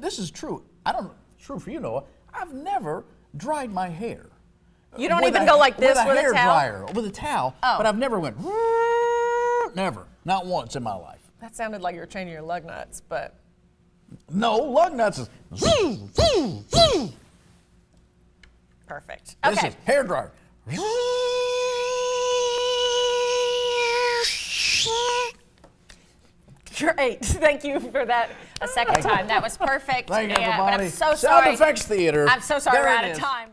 this is true. I don't know, it's true for you, Noah. I've never dried my hair. You don't even go like this with a hair towel? dryer, with a towel, Oh. but I've never went, never, not once in my life. That sounded like you were changing your lug nuts, but. No, lug nuts is, Perfect. this Okay. is hair dryer. Great. Thank you for that a second time. That was perfect. Thank you, Yeah, but everybody. I'm so sorry. Sound Effects Theater. I'm so sorry There we're it out of is. time.